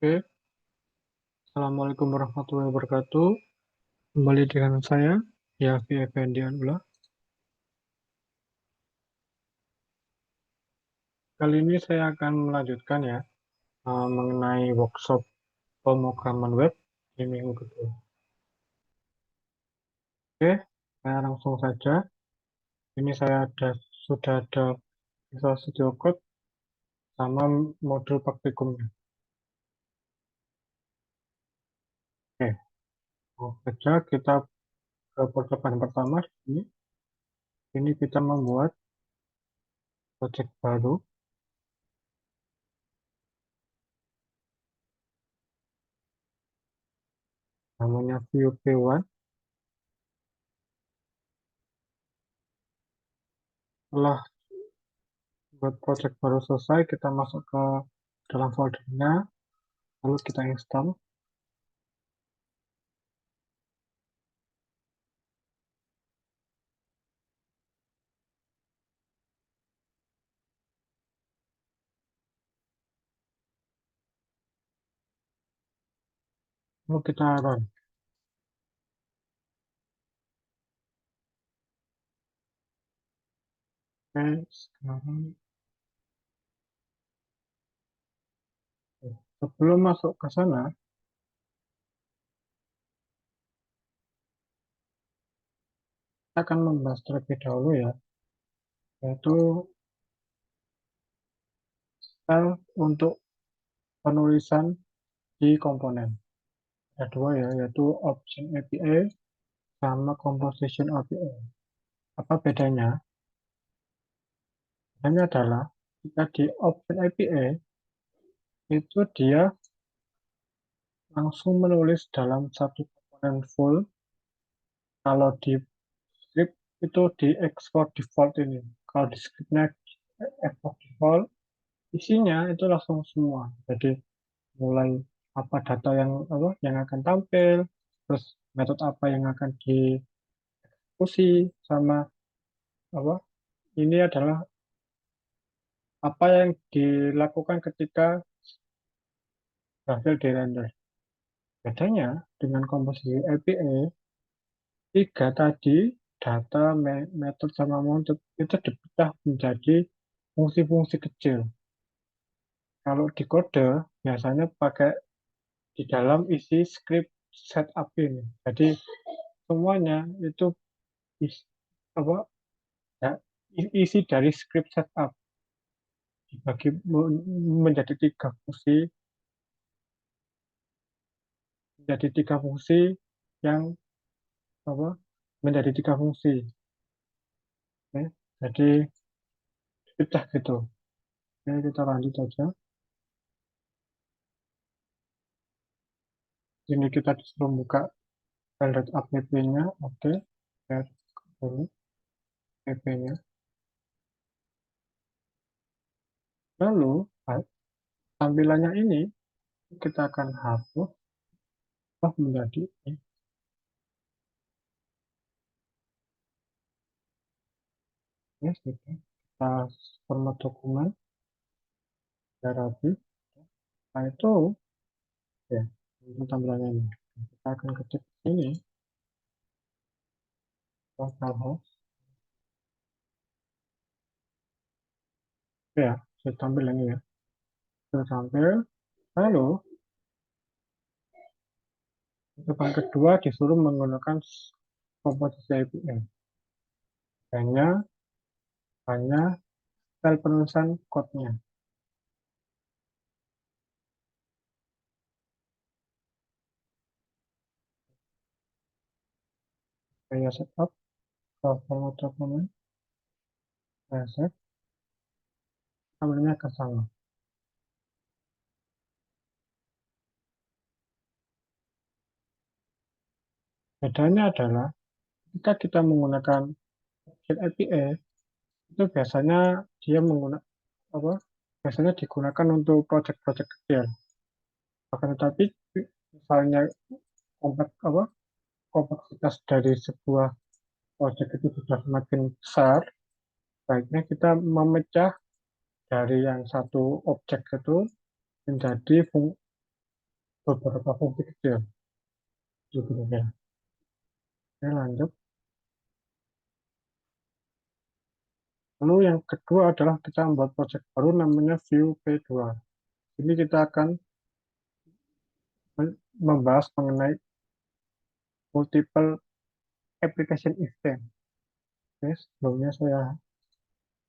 Oke, Assalamualaikum warahmatullahi wabarakatuh. Kembali dengan saya, Yafi Effendi Anula. Kali ini saya akan melanjutkan ya, mengenai workshop pemrograman web di minggu kedua. Oke, saya langsung saja. Ini sudah ada Visual Studio Code sama modul praktikumnya. Oke, langsung saja kita ke percobaan pertama. Ini kita membuat project baru, namanya View P1. Setelah buat project baru selesai, kita masuk ke dalam foldernya, lalu kita install. Lalu kita run. Oke, sekarang sebelum masuk ke sana, kita akan membahas terlebih dahulu ya, yaitu style untuk penulisan di komponen. Ada dua ya, yaitu Option API sama Composition API. Apa bedanya? Bedanya adalah jika di Option API itu dia langsung menulis dalam satu komponen full. Kalau di script itu di export default ini. Kalau di scriptnya export default, isinya itu langsung semua. Jadi mulai apa data yang akan tampil, terus metode apa yang akan dieksekusi, sama apa ini adalah apa yang dilakukan ketika berhasil di render. Bedanya dengan komposisi API, tiga tadi data, metode sama method itu dipecah menjadi fungsi-fungsi kecil. Kalau di kode biasanya pakai di dalam isi script setup ini. Jadi semuanya itu is- apa ya, isi dari script setup dibagi menjadi tiga fungsi yang apa menjadi tiga fungsi. Oke. Jadi pecah gitu. Oke, kita lanjut aja. Ini kita disuruh buka file app-nya. Oke, lihat dulu app-nya. Lalu tampilannya ini kita akan hapus menjadi ini. Ya, sudah. Kita format dokumen, ya rapi. Nah itu ya, ini tampilannya ini. Kita akan ketik ini, localhost. Ya, sudah tampil ini ya. Sudah tampil. Lalu, tekan kedua disuruh menggunakan komposisi IPM. Hanya style penulisan code-nya. Saya setup ke format dokumen, saya save, tampilnya ke sana. Bedanya adalah jika kita menggunakan Object API, itu biasanya dia menggunakan apa? Biasanya digunakan untuk project-project kecil. Akan tetapi misalnya apa kompleksitas dari sebuah project itu sudah semakin besar, baiknya kita memecah dari yang satu objek itu menjadi beberapa fungsi kecil. Gitu, ya. Oke, lanjut. Lalu yang kedua adalah kita membuat project baru namanya View P2. Ini kita akan membahas mengenai multiple application event. Oke, sebelumnya saya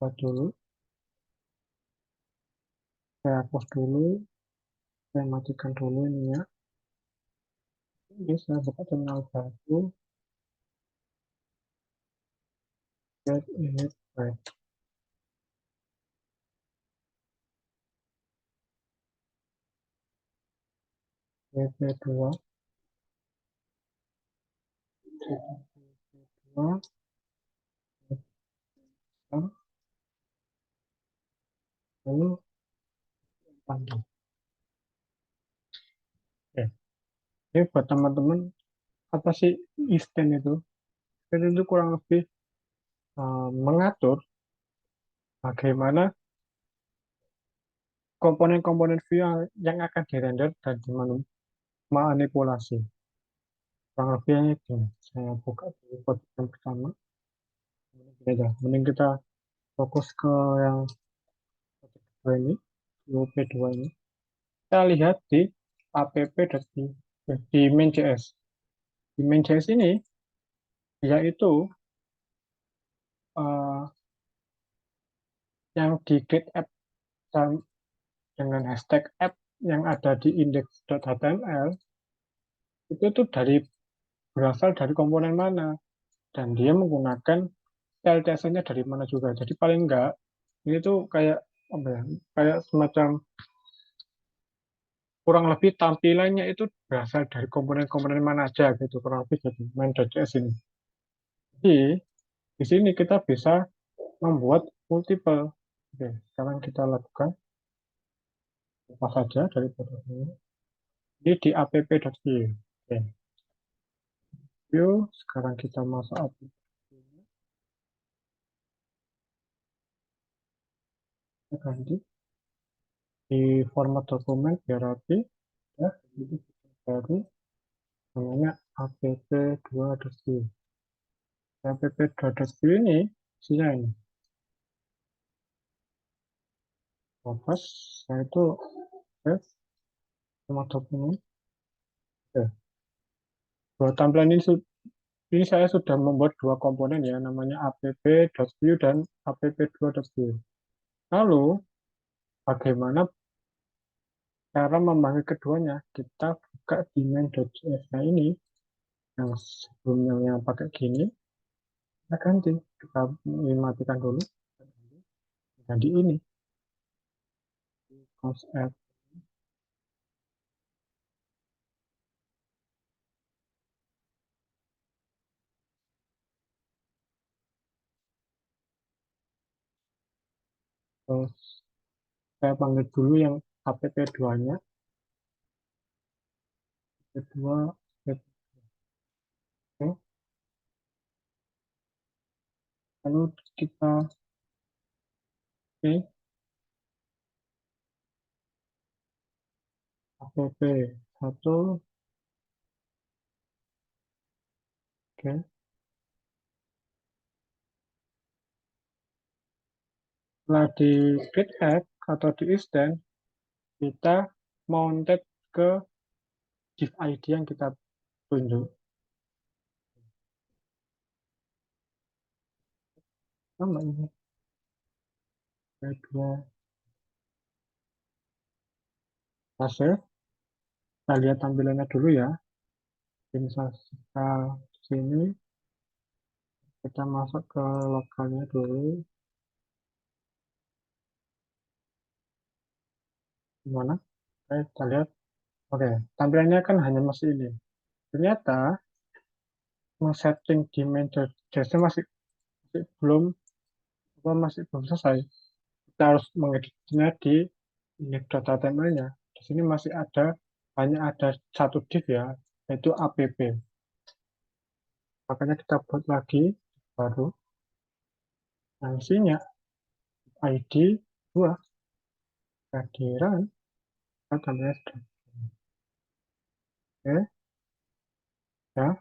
buat dulu, saya hapus dulu, saya matikan dulu ini ya. Ini saya buka terminal baru, get init right, WP2, WP2, lalu panggil. Oke, ini buat teman-teman, apa sih extend itu? Extend itu kurang lebih mengatur bagaimana komponen-komponen view yang akan dirender dan dimanipulasi. Kurang lebihnya itu. Saya buka dulu kode yang pertama. Mending kita fokus ke yang kedua ini, UP2 ini. Kita lihat di app.di main.js. Di main.js ini, yaitu uh, yang di get app dan dengan hashtag app yang ada di index.html itu tuh berasal dari komponen mana, dan dia menggunakan style CSS-nya dari mana juga. Jadi paling enggak ini tuh kayak apa ya, kayak semacam kurang lebih tampilannya itu berasal dari komponen-komponen mana aja gitu, kurang lebih gitu main.js ini. Jadi di sini kita bisa membuat multiple. Oke, sekarang kita lakukan apa saja dari produk ini. Ini di app.view. Oke, view. Sekarang kita masuk aplikasinya. Kita ganti di format dokumen biar rapi. Ya, ini baru namanya app2.view. App2.view ini isinya ini. Pas saya itu save format dokumen. Oke. Buat tampilan ini saya sudah membuat dua komponen ya, namanya app.view dan app2.view. Lalu, bagaimana cara memanggil keduanya? Kita buka di main.js. Nah ini, yang sebelumnya yang pakai gini, kita ganti. Kita matikan dulu. Ganti ini. Concept. Terus saya panggil dulu yang app2-nya. Kedua, oke. Lalu kita oke, app1, oke. Setelah di get app atau di extend, kita mounted ke div ID yang kita tunjuk. Sama ini. Kedua, hasil. Kita lihat tampilannya dulu ya. Misal kita sini, kita masuk ke lokalnya dulu. Gimana? Oke, kita lihat. Oke, tampilannya kan hanya masih ini. Ternyata setting di main JS masih belum selesai. Kita harus mengeditnya di index.html-nya. Di sini masih ada hanya ada satu div ya, yaitu app. Makanya kita buat lagi baru. Nah, isinya ID 2 kehadiran tampilannya sudah. Oke, ya.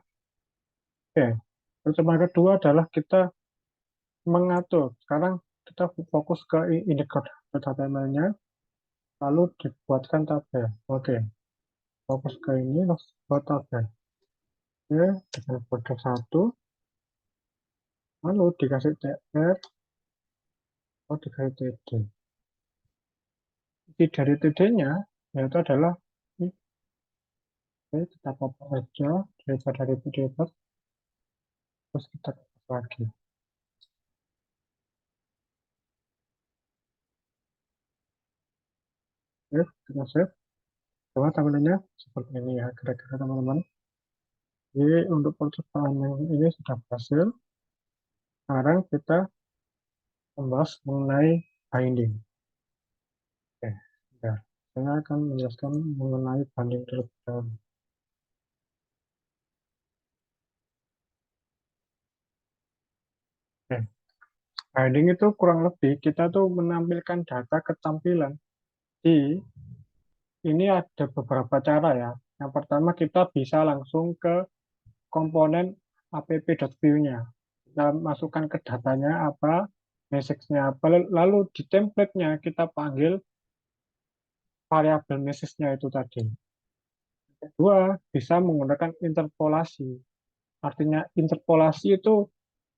Oke. Pertemuan kedua adalah kita mengatur. Sekarang kita fokus ke indikator HTML-nya, lalu dibuatkan tabel. Oke, fokus ke ini, terus buat tabel. Oke, dengan kode 1, lalu dikasih TR, lalu dikasih TD. Isi dari TD-nya, yaitu adalah ini. Oke, kita copy aja, daripada ribet-ribet, terus kita ketik lagi. Oke, kita save. Coba tampilannya seperti ini ya, kira-kira teman-teman. Jadi untuk percobaan yang ini sudah berhasil. Sekarang kita membahas mengenai binding. Oke, ya. Saya akan menjelaskan mengenai binding terlebih dahulu. Oke, binding itu kurang lebih kita tuh menampilkan data ketampilan. Di ini ada beberapa cara ya. Yang pertama kita bisa langsung ke komponen app.view-nya. Kita masukkan ke datanya apa, message-nya apa, lalu di template-nya kita panggil variabel message-nya itu tadi. Kedua, bisa menggunakan interpolasi. Artinya interpolasi itu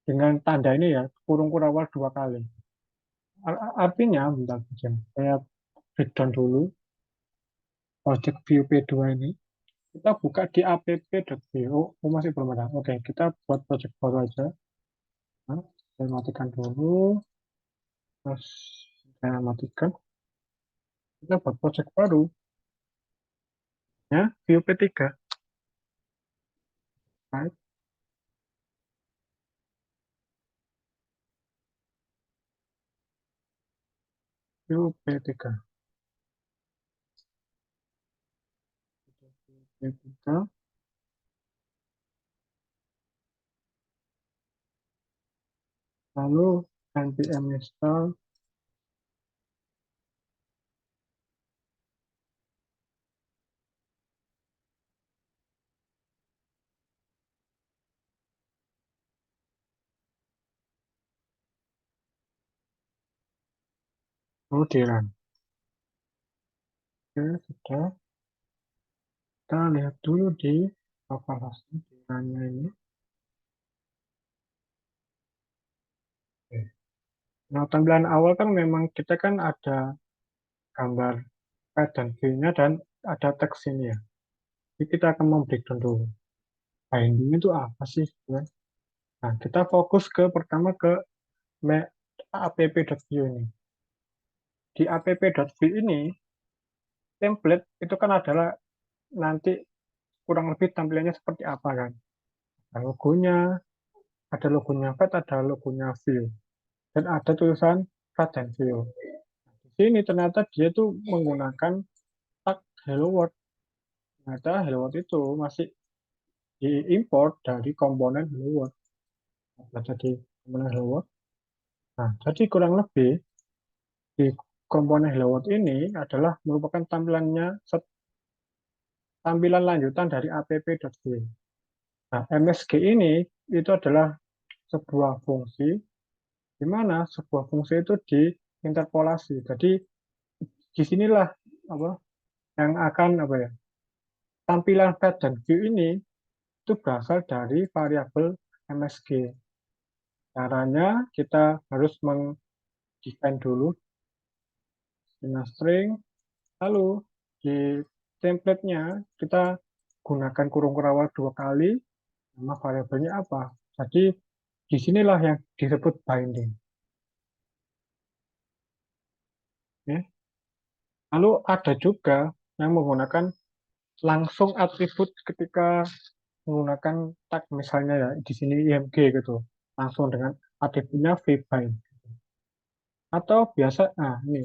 dengan tanda ini ya, kurung kurawal 2 kali. Artinya, bentar, saya breakdown dulu, project view P2 ini. Kita buka di app.view. Oh, masih belum ada. Oke, kita buat project baru aja. Nah, saya matikan dulu. Terus saya matikan. Kita buat project baru. Ya, view P3. Right, view P3. P3. Lalu npm install. Lalu di run. Oke, sudah. Kita lihat dulu di localhost di run-nya ini. Oke. Nah, tampilan awal kan memang kita kan ada gambar pad dan view-nya dan ada teks ini ya. Jadi kita akan membreakdown dulu. Binding itu apa sih? Nah, kita fokus ke pertama ke app.view ini. Di app.view ini, template itu kan adalah nanti kurang lebih tampilannya seperti apa kan. Ada logonya, pad, ada logonya view. Dan ada tulisan pad dan view. Di sini ternyata dia tuh menggunakan tag hello world. Ternyata hello world itu masih diimport dari komponen hello world. Jadi komponen hello world. Nah, jadi kurang lebih di komponen hello world ini adalah merupakan tampilan lanjutan dari app.view. Nah, MSG ini itu adalah sebuah fungsi di mana sebuah fungsi itu diinterpolasi. Jadi disinilah apa yang akan apa ya tampilan fat dan view ini itu berasal dari variabel MSG. Caranya kita harus meng-define dulu string, lalu di template-nya kita gunakan kurung kurawal 2 kali, nama variabelnya apa. Jadi disinilah yang disebut binding. Ya. Lalu ada juga yang menggunakan langsung atribut ketika menggunakan tag misalnya ya di sini img gitu, langsung dengan atributnya vbind. Atau biasa, nah ini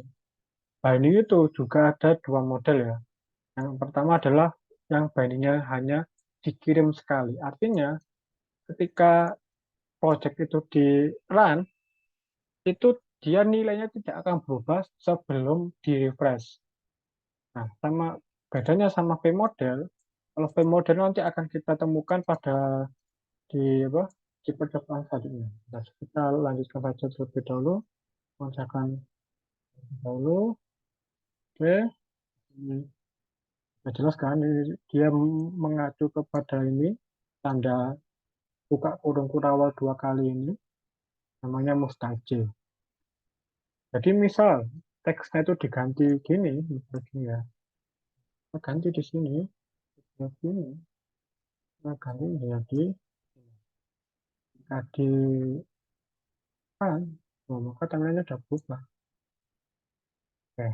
binding itu juga ada 2 model ya. Yang pertama adalah yang bindingnya hanya dikirim sekali. Artinya ketika project itu di run, itu dia nilainya tidak akan berubah sebelum di refresh. Nah, sama bedanya sama vmodel, Kalau file modern nanti akan kita temukan pada di apa di percobaan selanjutnya. Nah, kita lanjutkan saja terlebih dahulu. Misalkan dahulu, oke, ini sudah jelas kan? Dia mengacu kepada ini tanda buka kurung kurawal 2 kali ini, namanya mustaje. Jadi misal teksnya itu diganti gini, misalnya ya, kita ganti di sini, begini, kita ganti menjadi tadi kan, maka tampilannya udah berubah. Oke,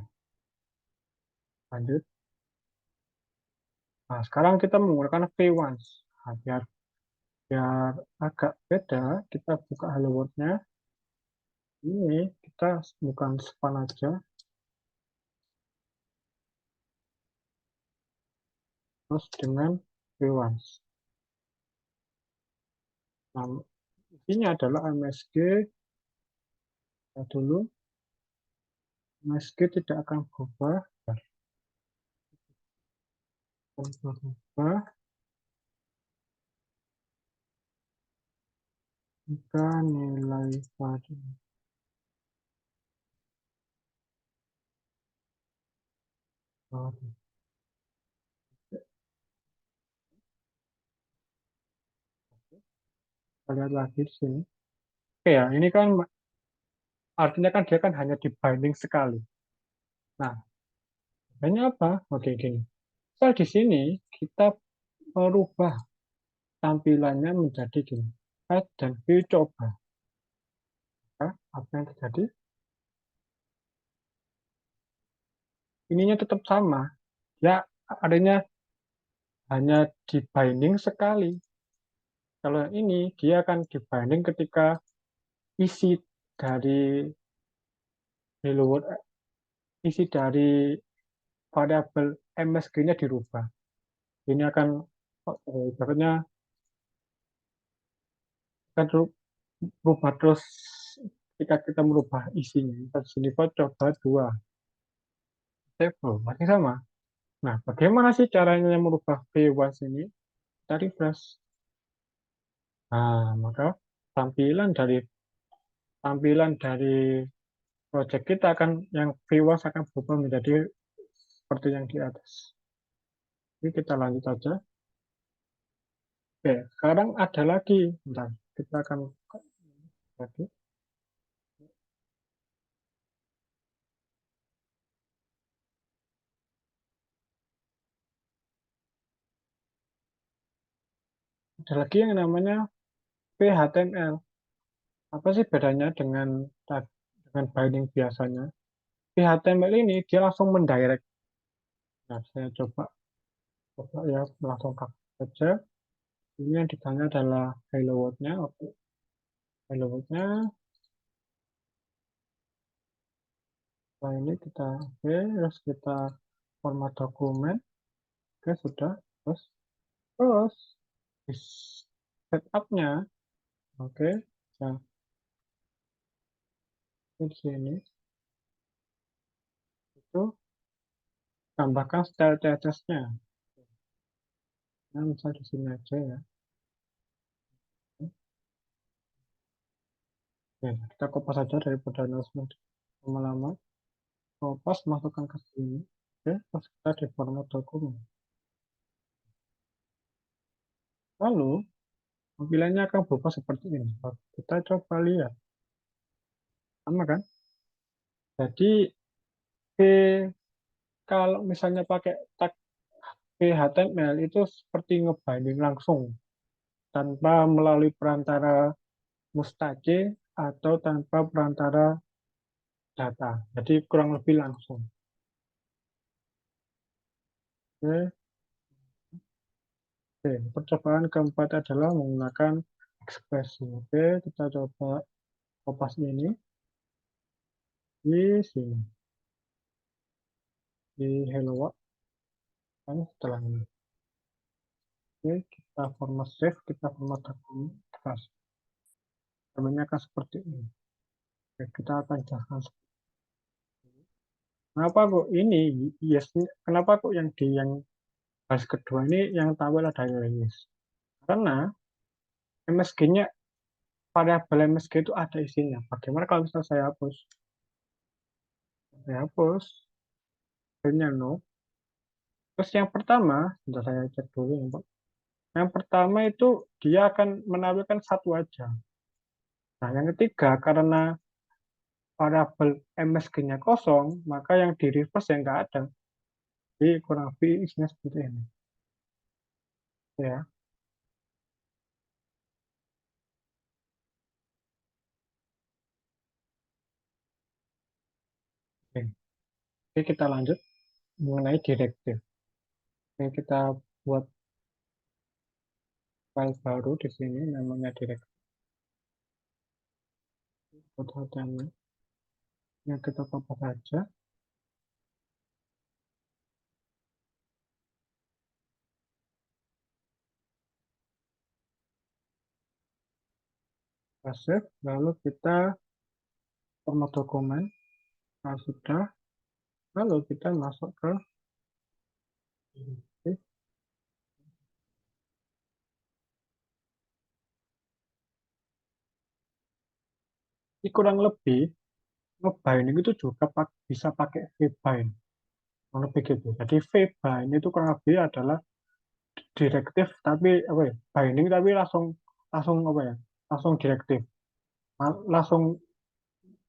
lanjut. Nah, sekarang kita menggunakan V1. Nah, biar agak beda, kita buka Hello World-nya. Ini kita bukan span aja, terus dengan V1. Nah, intinya adalah MSG dulu, MSG tidak akan berubah, jika nilai variabel. Kita lihat lagi di sini. Oke ya, ini kan artinya kan dia kan hanya di binding sekali. Nah, hanya apa? Oke, gini. Misal di sini kita merubah tampilannya menjadi gini. Add dan view coba. Nah, apa yang terjadi? Ininya tetap sama. Ya, artinya hanya di binding sekali. Kalau yang ini, dia akan di binding ketika isi dari hello world, isi dari variabel MSG-nya dirubah. Ini akan ibaratnya akan berubah terus ketika kita merubah isinya. Kita sini coba 2 table, masih sama. Nah, bagaimana sih caranya merubah V1 ini? Kita refresh. Nah, maka tampilan dari project kita akan yang V1 akan berubah menjadi seperti yang di atas. Ini kita lanjut aja. Oke, sekarang ada lagi. Bentar, kita akan lagi. Ada lagi yang namanya PHTML. Apa sih bedanya dengan binding biasanya? PHTML ini dia langsung mendirect. Nah, saya coba ya langsung saja. Ini yang ditanya adalah hello world-nya. Oke, hello world-nya. Nah, ini kita oke, terus kita format dokumen. Oke, sudah. Terus di setup-nya, oke, nah, di sini itu tambahkan style CSS-nya. Nah, misal di sini aja ya. Oke, kita kopas saja daripada announcement lama-lama. Kopas, masukkan ke sini. Oke, terus kita di format dokumen. Lalu, tampilannya akan berubah seperti ini. Kita coba lihat. Sama kan? Jadi, kalau misalnya pakai tag HTML itu seperti ngebinding langsung tanpa melalui perantara mustache atau tanpa perantara data. Jadi kurang lebih langsung. Oke. Oke. Percobaan keempat adalah menggunakan ekspresi. Oke, kita coba kopas ini di sini di Hello World. Dan setelah ini, oke, kita format save, kita format dokumen, namanya akan seperti ini. Oke, kita akan jelaskan. Kenapa kok ini? Yes, kenapa kok yang Baris kedua ini yang tampil ada list. Karena MSG-nya, variabel MSG itu ada isinya. Bagaimana kalau misalnya saya hapus? Saya hapus, hasilnya no. Terus yang pertama, sudah saya cek dulu ya, Pak. Yang pertama itu dia akan menampilkan satu aja. Nah, yang ketiga, karena variabel MSG-nya kosong, maka yang di reverse yang nggak ada. Jadi kurang lebih isinya seperti ini. Ya, oke. Oke, kita lanjut mengenai direktif. Oke, kita buat file baru di sini namanya direktif. HTML. Yang kita copy saja. Kita save, lalu kita format dokumen. Nah, sudah, lalu kita masuk ke direktif. Ini kurang lebih ngebinding itu juga bisa pakai vbind. Kurang lebih gitu. Jadi vbind itu kurang lebih adalah direktif tapi apa ya? Binding tapi langsung langsung apa ya? Langsung direktif. Langsung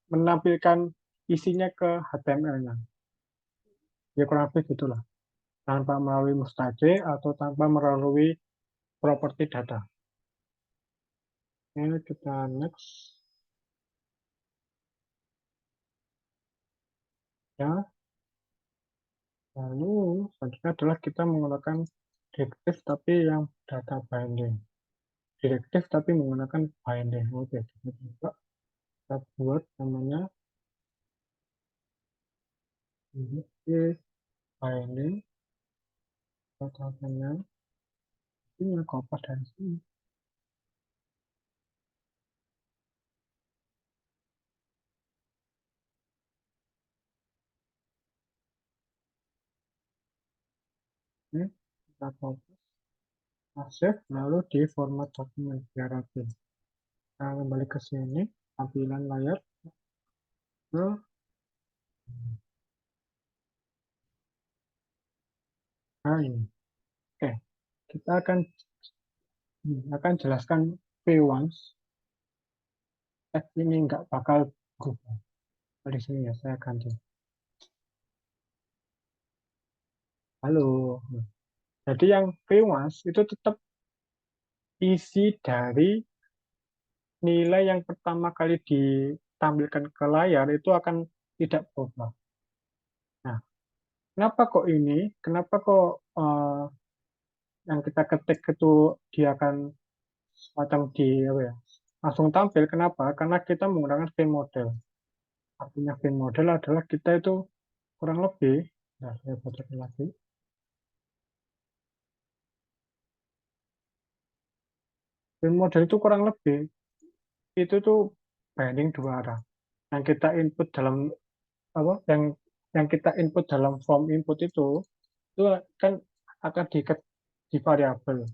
menampilkan isinya ke HTML-nya. Ya kurang lebih gitulah. Tanpa melalui mustage atau tanpa melalui properti data. Ini kita next. Ya, lalu selanjutnya adalah kita menggunakan direktif tapi yang data binding. Direktif tapi menggunakan binding. Oke, kita coba kita buat namanya direktif binding datanya ini kopas dari sini. Ini kita kopas, save, lalu di format dokumen biar rapi. Nah, kembali ke sini, tampilan layar. Nah, ini. Oke, kita akan jelaskan V1. Ini nggak bakal berubah. Di sini ya, saya ganti. Halo. Jadi yang V1 itu tetap isi dari nilai yang pertama kali ditampilkan ke layar itu akan tidak berubah. Nah, kenapa kok ini? Kenapa kok yang kita ketik itu dia akan semacam di apa ya, langsung tampil? Kenapa? Karena kita menggunakan vModel. Artinya vModel adalah kita itu kurang lebih, nah saya bocorin lagi. VModel itu kurang lebih itu tuh binding dua arah. Yang kita input dalam apa? Yang kita input dalam form input itu kan akan diikat di variabel.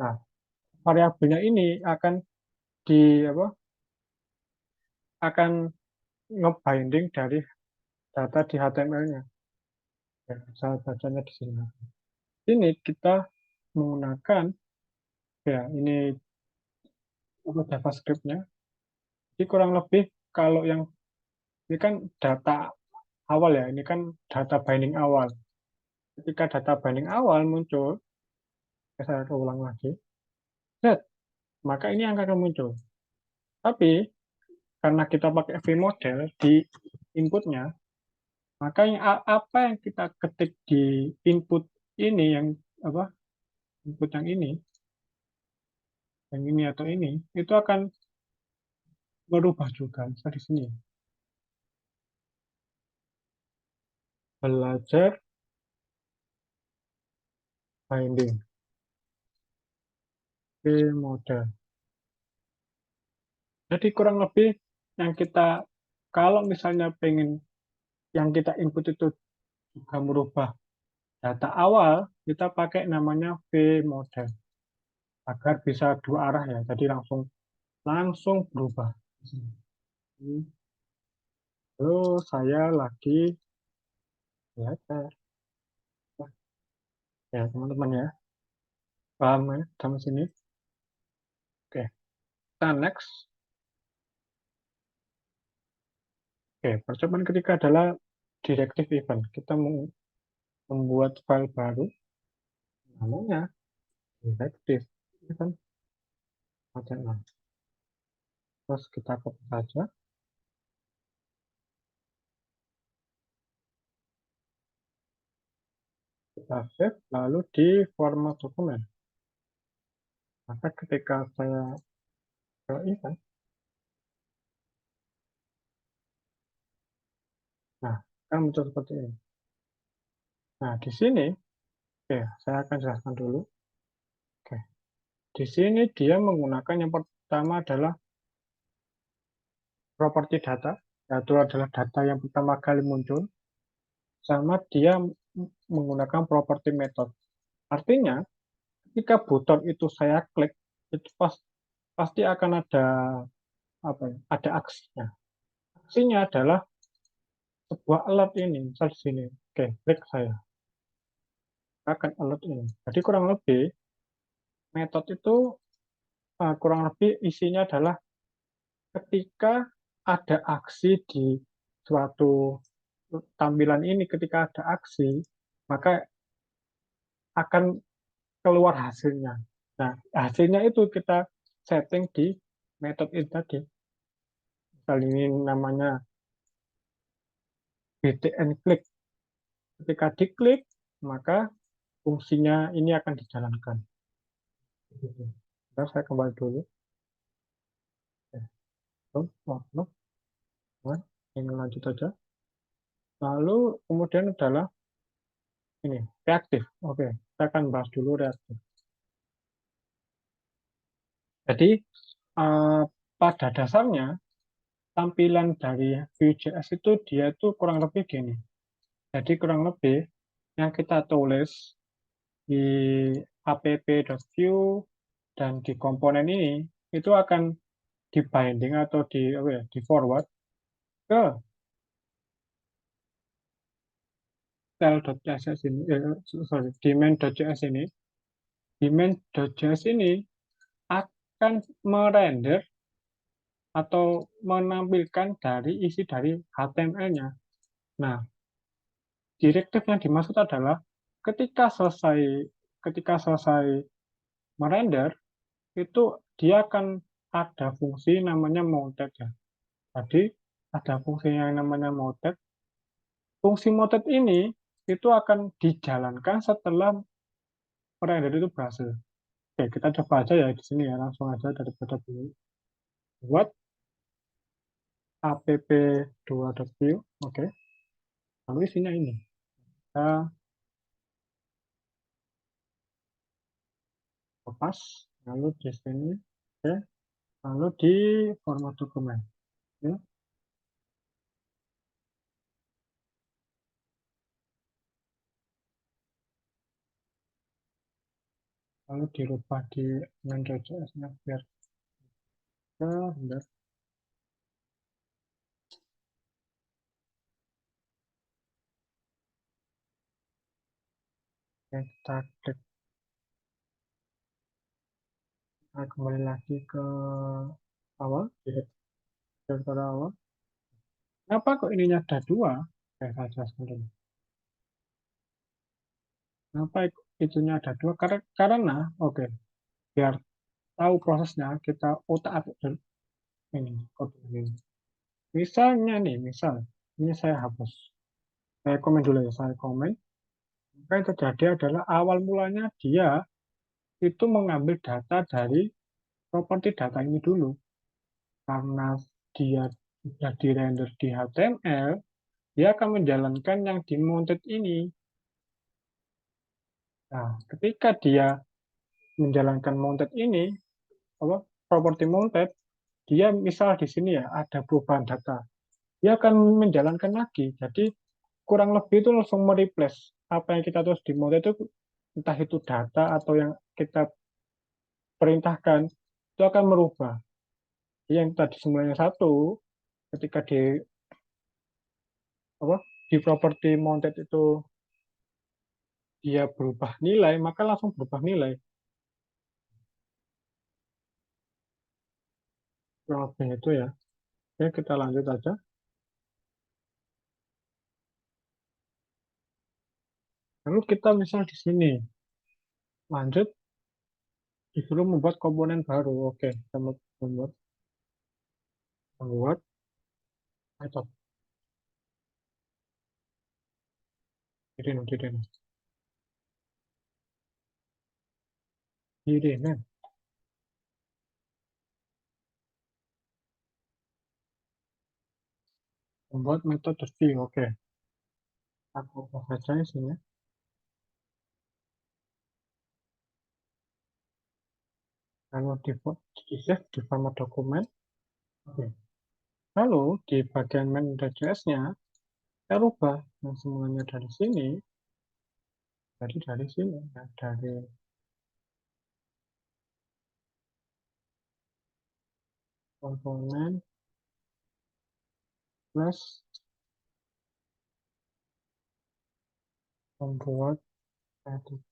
Nah, variabelnya ini akan di apa? Akan ngebinding dari data di HTML-nya. Ya, saya bacanya di sini. Ini kita menggunakan ya ini apa JavaScript-nya. Jadi kurang lebih kalau yang ini kan data awal ya, ini kan data binding awal. Ketika data binding awal muncul, saya ulang lagi, set, maka ini angka akan muncul. Tapi karena kita pakai vModel di inputnya, maka apa yang kita ketik di input ini yang apa input yang ini atau ini, itu akan berubah juga. Misalnya di sini, belajar binding, vModel. Jadi kurang lebih yang kita, kalau misalnya pengen yang kita input itu juga merubah data awal kita pakai namanya vModel agar bisa dua arah ya. Jadi langsung berubah. Lalu saya lagi belajar. Ya teman-teman ya, paham ya sampai sini? Oke, kita next. Oke, percobaan ketiga adalah directive event. Kita membuat file baru namanya directive event. Terus kita copy saja. Kita save, lalu di format dokumen. Maka ketika saya ke event, nah, kan muncul seperti ini. Nah, di sini, oke, saya akan jelaskan dulu. Oke, di sini dia menggunakan yang pertama adalah properti data, yaitu adalah data yang pertama kali muncul, sama dia menggunakan properti method. Artinya, ketika button itu saya klik, itu pasti akan ada apa ya? Ada aksinya. Aksinya adalah sebuah alert ini, misal di sini. Oke, klik saya. Akan alert ini. Jadi kurang lebih metode itu kurang lebih isinya adalah ketika ada aksi di suatu tampilan ini, ketika ada aksi, maka akan keluar hasilnya. Nah, hasilnya itu kita setting di metode itu tadi. Misal ini namanya btn klik. Ketika diklik, maka fungsinya ini akan dijalankan. Bentar, saya kembali dulu. Ini lanjut saja. Lalu kemudian adalah ini reaktif. Oke, kita akan bahas dulu reaktif. Jadi pada dasarnya tampilan dari Vue.js itu dia itu kurang lebih gini. Jadi kurang lebih yang kita tulis di app.vue dan di komponen ini itu akan di binding atau di forward ke style.css ini, di main.js ini. Di main.js ini akan merender atau menampilkan dari isi dari HTML-nya. Nah, direktif yang dimaksud adalah ketika selesai merender itu dia akan ada fungsi namanya mounted ya. Jadi ada fungsi yang namanya mounted. Fungsi mounted ini itu akan dijalankan setelah merender itu berhasil. Oke, kita coba aja ya di sini ya, langsung aja daripada dulu. Buat app2.view, oke. Lalu isinya ini. Kita lepas, lalu di sini, oke. Lalu di format dokumen. Ya. Lalu dirubah di main.js-nya biar benar. Oke, kita klik. Nah, kembali lagi ke awal, direktur awal. Kenapa kok ininya ada dua? Saya jelaskan dulu. Kenapa itunya ada dua? Karena oke, biar tahu prosesnya, kita otak-atik dulu ini, kode ini. Misalnya nih, ini saya hapus. Saya komen dulu ya, saya komen. Maka yang terjadi adalah awal mulanya dia itu mengambil data dari properti data ini dulu. Karena dia sudah di-render di HTML, dia akan menjalankan yang di-mounted ini. Nah, ketika dia menjalankan mounted ini, properti mounted, dia misal di sini ya ada perubahan data. Dia akan menjalankan lagi. Jadi kurang lebih itu langsung mereplace apa yang kita tulis di mode itu, entah itu data atau yang kita perintahkan, itu akan merubah. Jadi yang tadi semulanya satu, ketika apa, di properti mounted itu dia berubah nilai, maka langsung berubah nilai. Kurang lebih itu ya. Oke, kita lanjut aja. Lalu kita misal di sini, lanjut, disuruh membuat komponen baru. Oke, kita membuat method. Kirimin. Membuat metode view. Oke, aku ubah saja isinya. Lalu di save di format dokumen. Oke. Lalu di bagian main.js-nya, kita rubah yang semuanya dari sini, dari sini, ya, dari komponen plus membuat edit.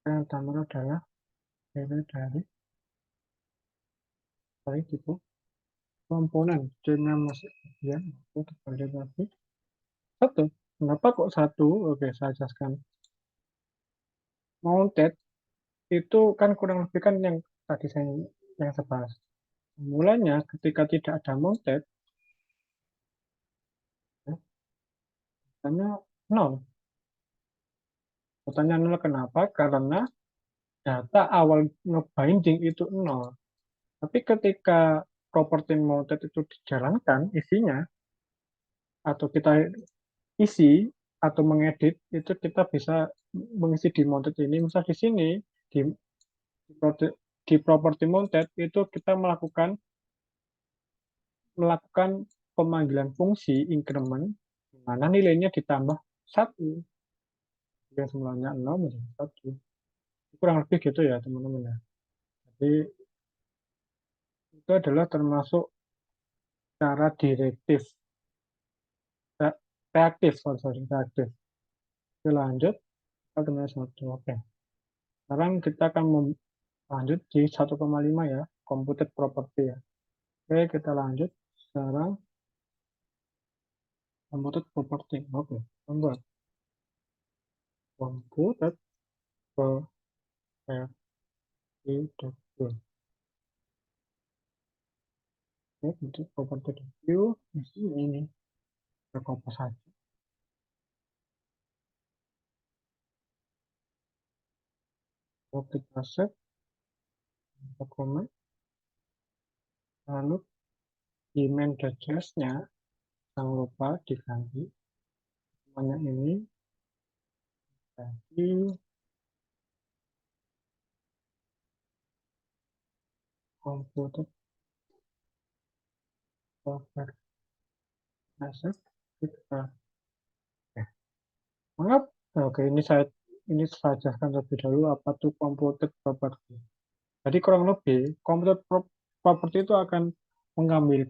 Yang pertama adalah dari tipe komponen. Jadinya masuk ya, kita balik lagi. Satu. Kenapa kok satu? Oke, saya jelaskan. Mounted itu kan kurang lebih kan yang tadi saya bahas. Mulanya ketika tidak ada mounted, ya, katanya nol. Katanya nol kenapa? Karena data awal ngebinding itu nol. Tapi ketika properti mounted itu dijalankan, isinya, atau kita isi, atau mengedit, itu kita bisa mengisi di mounted ini. Misal di sini, di, di property mounted, itu kita melakukan pemanggilan fungsi increment, di mana nilainya ditambah satu, yang semulanya 0 menjadi 1. Kurang lebih gitu ya teman-teman ya. Jadi itu adalah termasuk cara direktif, reaktif, reaktif. Oke, lanjut, kita kena satu. Oke, sekarang kita akan lanjut di 1,5 ya, computed property ya. Oke, kita lanjut. Sekarang computed property. Oke, membuat computed property. Oke, untuk property view di sini ini berkompas saja. Oke, kita save dokumen, lalu di main.js-nya jangan lupa diganti semuanya ini jadi computed property. Kita maaf. Oke, ini saya jelaskan terlebih dahulu apa tuh computed property. Jadi kurang lebih computed property itu akan mengambil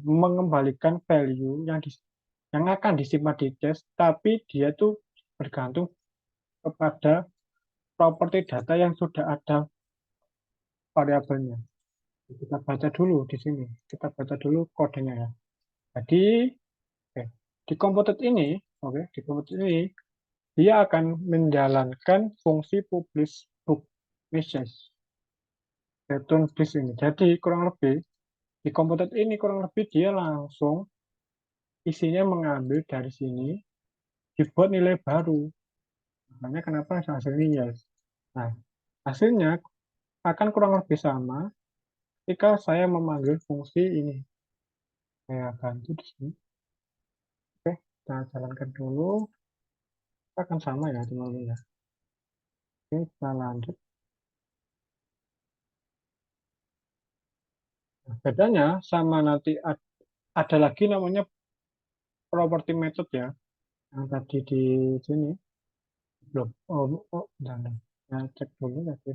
mengembalikan value yang akan disimpan di cache, tapi dia tuh bergantung kepada properti data yang sudah ada variabelnya. Kita baca dulu di sini. Kita baca dulu kodenya ya. Jadi oke, di computed ini, di computed ini dia akan menjalankan fungsi publish book message. Return this ini. Jadi kurang lebih di computed ini kurang lebih dia langsung isinya mengambil dari sini dibuat nilai baru. Makanya kenapa hasilnya yes. Nah, hasilnya akan kurang lebih sama ketika saya memanggil fungsi ini. Saya ganti di sini. Oke, kita jalankan dulu. Kita akan sama ya teman-teman ya. Oke, kita lanjut. Nah, bedanya sama nanti ada lagi namanya properti method ya, yang tadi di sini. Belum. Bentar, bentar. Nah, cek dulu tadi.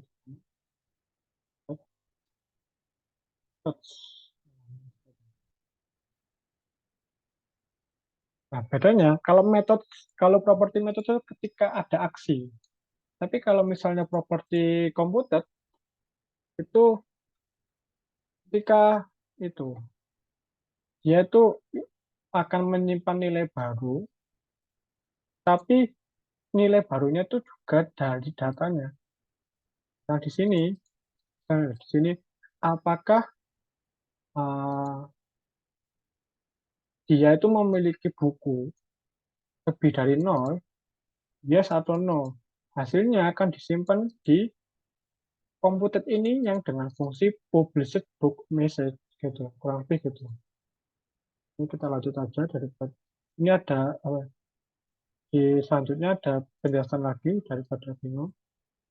Nah, bedanya kalau properti metode itu ketika ada aksi. Tapi kalau misalnya properti komputer itu ketika itu dia itu akan menyimpan nilai baru, tapi nilai barunya itu juga dari datanya. Nah, di sini apakah uh, dia itu memiliki buku lebih dari nol, yes atau no. Hasilnya akan disimpan di komputer ini yang dengan fungsi published book message gitu, kurang lebih gitu. Ini kita lanjut aja daripada ini ada di selanjutnya ada penjelasan lagi daripada bingung.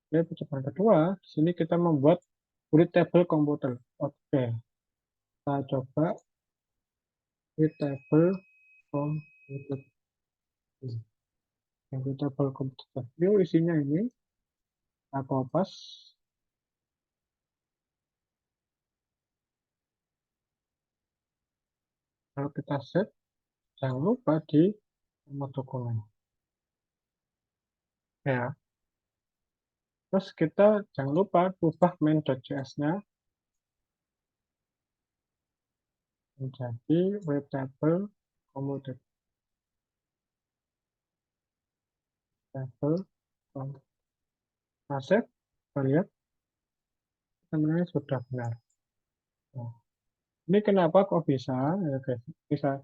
Oke, percobaan kedua, di sini kita membuat unit table komputer. Oke, kita coba unit table komputer. Unit table komputer. View isinya ini, kita kopas. Kalau kita set, jangan lupa di nomor dokumen. Ya, terus kita jangan lupa ubah main.js-nya menjadi web table komputer. Table komputer. Nah, save, kita lihat sebenarnya sudah benar. Nah, ini kenapa kok bisa? Ya, guys, bisa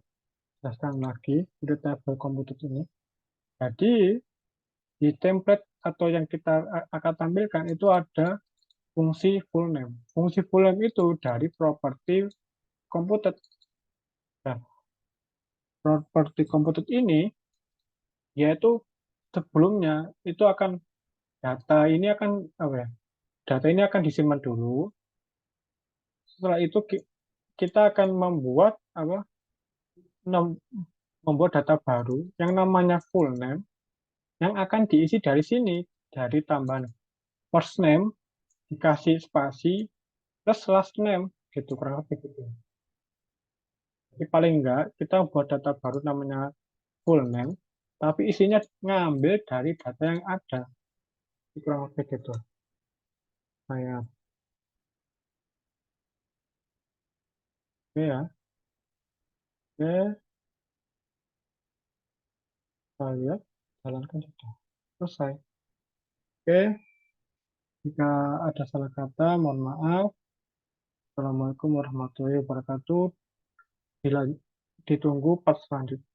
jelaskan lagi di table komputer ini. Jadi di template atau yang kita akan tampilkan itu ada fungsi full name. Fungsi full name itu dari properti komputer. Nah, properti komputer ini yaitu sebelumnya itu akan data ini akan apa ya? Data ini akan disimpan dulu. Setelah itu kita akan membuat data baru yang namanya full name yang akan diisi dari sini, dari tambahan first name dikasih spasi plus last name gitu, kurang lebih gitu. Jadi paling enggak kita buat data baru namanya full name, tapi isinya ngambil dari data yang ada. Jadi kurang lebih gitu. Saya oke ya, oke, saya lihat, jalankan sudah selesai. Oke, jika ada salah kata, mohon maaf. Assalamualaikum warahmatullahi wabarakatuh. Ditunggu part selanjutnya.